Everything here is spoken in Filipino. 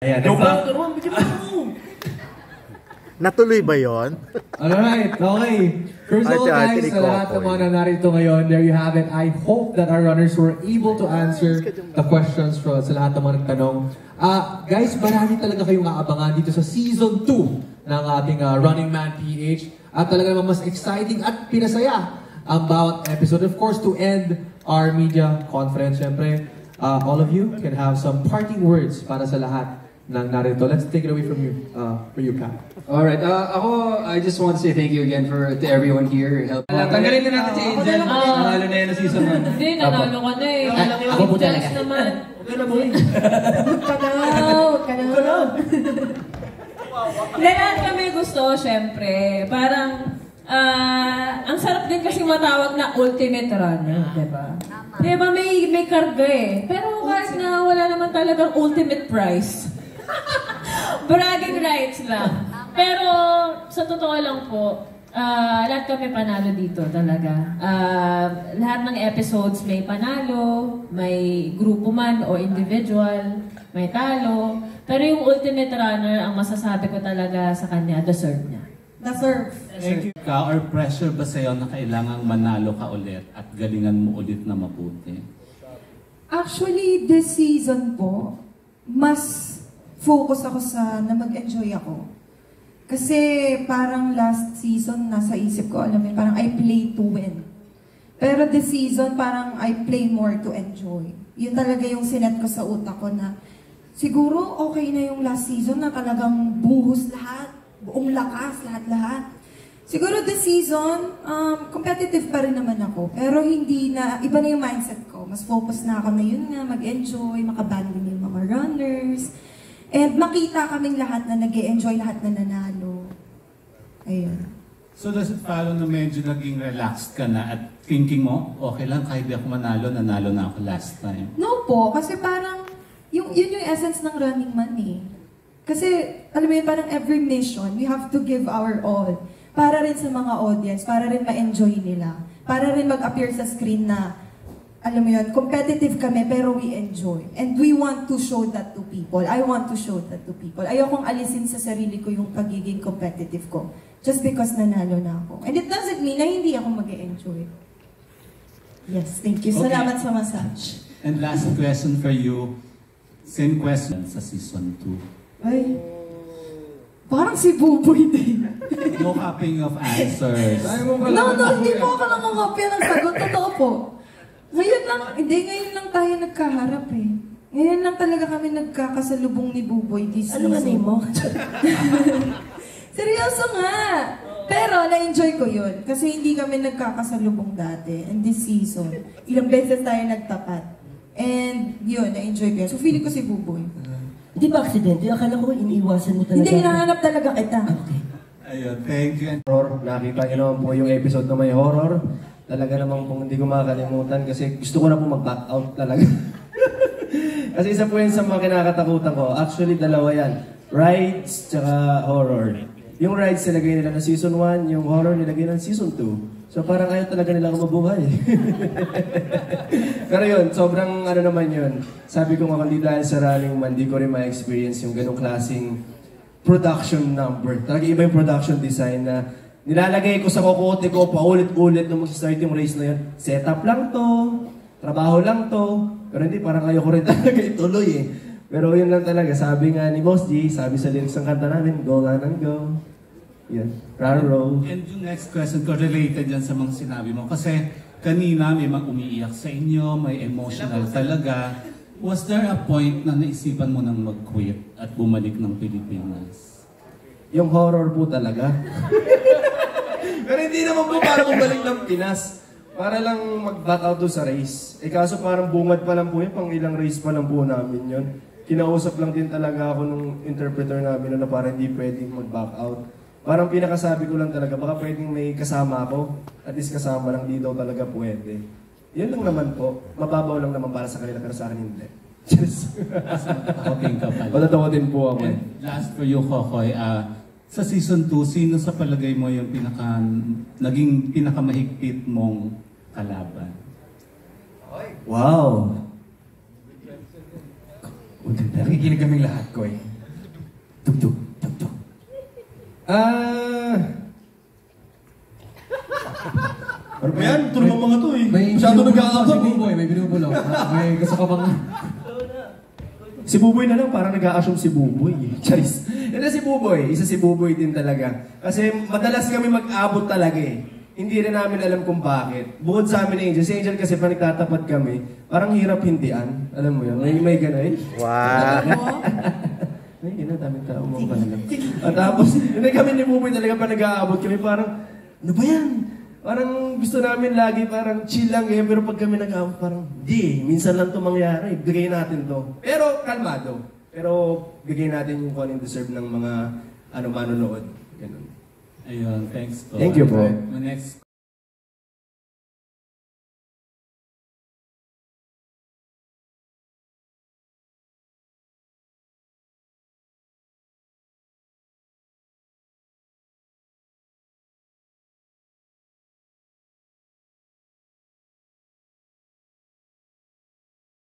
Ayan, natuloy ba yun? Alright, okay. First of all guys, sa lahat ng mga narito ngayon, there you have it. I hope that our runners were able to answer the questions sa lahat ng mga nagtanong. Guys, marami talaga kayong aabangan dito sa Season 2 ng ating Running Man PH. At talaga naman mas exciting at pinasaya ang bawat episode. Of course, to end our media conference, syempre, all of you can have some parting words para sa lahat ng narito. Let's take it away from you, Cap. Alright, I just want to say thank you again to everyone here. Tanggalin na natin si Angel. Nanalo na yan na season 1. Hindi, nanalo ka na eh. Ako po talaga. Naman. Okay na boy. Kanaw. Lahat kami gusto, syempre. Parang, ang sarap din kasi matawag na ultimate runner, diba? Diba may karga eh. Pero kahit na wala naman talagang ultimate prize. Bragging rights lang. Pero sa totoo lang po, lahat kami panalo dito talaga. Lahat ng episodes may panalo, may grupo man o individual, may talo. Pero yung ultimate runner, ang masasabi ko talaga sa kanya, deserve niya. Deserve. Thank you. Or pressure ba sa'yo na kailangang manalo ka ulit at galingan mo ulit na mabuti? Actually, this season po, mas focus ako na mag-enjoy ako. Kasi parang last season, nasa isip ko, alam mo, parang I play to win. Pero this season, parang I play more to enjoy. Yun talaga yung sinet ko sa utak ko na siguro okay na yung last season na talagang buhos lahat, buong lakas, lahat-lahat. Siguro this season, competitive pa rin naman ako. Pero hindi na, iba na yung mindset ko. Mas focus na ako na yun nga, mag-enjoy, makabanding yung mga runners. And makita kaming lahat na nag-e-enjoy, lahat na nanalo. Ayun. So does it follow na medyo naging relaxed ka na at thinking mo, okay lang kahit di ako manalo, nanalo na ako last time? No po, kasi parang yun yung essence ng Running Man eh. Kasi, alam mo yun, parang every mission, we have to give our all. Para rin sa mga audience, para rin ma-enjoy nila. Para rin mag-appear sa screen na, alam mo yun, competitive kami pero we enjoy. And we want to show that to people. I want to show that to people. Ayokong alisin sa sarili ko yung pagiging competitive ko. Just because nanalo na ako. And it doesn't mean na hindi ako mag-enjoy. Yes, thank you. Okay. Salamat sa massage. And last question for you. Same question sa season 2. Ay, parang si Buboy din. No copying of answers. No, hindi po ako nakakopya ng sagot. Totoo po. Ngayon lang tayo nagkaharap eh. Ngayon lang talaga kami nagkakasalubong ni Buboy this season. Ano mo? Seryoso nga! Pero na-enjoy ko yun. Kasi hindi kami nagkakasalubong dati. And this season, ilang beses tayo nagtapat. And yun, na-enjoy ko yun. So feeling ko si Buboy. Hindi ba aksidente? Akala ko iniiwasan mo talaga. Hindi, hinahanap talaga kita. Okay. Ayun, thank you. Horror, nakita nyo naman po yung episode na may horror. Talaga namang pong hindi ko makakalimutan kasi gusto ko na po mag-back out talaga. Kasi isa po yun sa mga kinakatakutan ko. Actually, dalawa yan. Rides, tsaka horror. Yung rides nilagay nila na season 1, yung horror nilagay ng season 2. So parang ayaw talaga nila ako mabuhay. Pero yun, sobrang ano naman yun. Sabi ko nga kung di dahil sa Running Man, di ko rin ma-experience yung ganong klaseng production number. Talaga iba yung production design na nilalagay ko sa kokote ko paulit-ulit nung mag-start yung race na yun. Setup lang to, trabaho lang to, pero hindi, parang ayoko rin talaga ituloy eh. Pero yun lang talaga, sabi nga ni Boss G, sabi sa lyrics ng kanta namin, go lang and go. Yun, raro. And yung next question ko, related yan sa mga sinabi mo. Kasi kanina may mga umiiyak sa inyo, may emotional talaga. Was there a point na naisipan mo nang mag-quit at bumalik ng Pilipinas? Yung horror po talaga. Pero hindi naman po para bumalik ng Pinas. Para lang mag-back out doon sa race. Eh kaso parang bungad pa lang po yun, pang ilang race pa lang po namin yun. Kinausap lang din talaga ako nung interpreter namin na parang hindi pwedeng mag-back out. Parang pinakasabi ko lang talaga, baka pwedeng may kasama ako. At least kasama lang, di daw talaga pwede. Yun lang naman po. Mababaw lang naman para sa kanila, pero sa akin hindi. Just. Hoping ka pala. Patatawatin po ako. And last for you, Kokoy, sa season 2, sino sa palagay mo yung naging pinakamahigpit mong kalaban? Wow! Nakikinig kaming lahat ko eh. Tugtog, tugtog. Ano ba yan? Ito naman mga to eh. May Masyado binubulong nag-aabang si eh. Buboy, may binubulong. May gusto ka bang... Si Buboy na lang, parang nag-a-assume si Buboy. Charis. Hindi si Buboy. Isa si Buboy din talaga. Kasi madalas kami mag-abot talaga eh. Hindi rin namin alam kung bakit. Bukod sa amin ni Angel. Si Angel kasi pa nagtatapat kami, parang hirap hindian. Alam mo yun? May gano'n. Wow. Ay, gano'n, daming tao mo talaga. At tapos, hindi kami ni Buboy talaga pa nag-aabot kami. Parang, ano ba yan? Parang gusto namin lagi parang chill lang eh, pero pag kami nag-aaway, parang minsan lang ito mangyari, bigay natin to. Pero kalmado. Pero bigay natin yung kung anong deserve ng mga manonood. Ganun. Ayun, thanks po. Thank you po. My next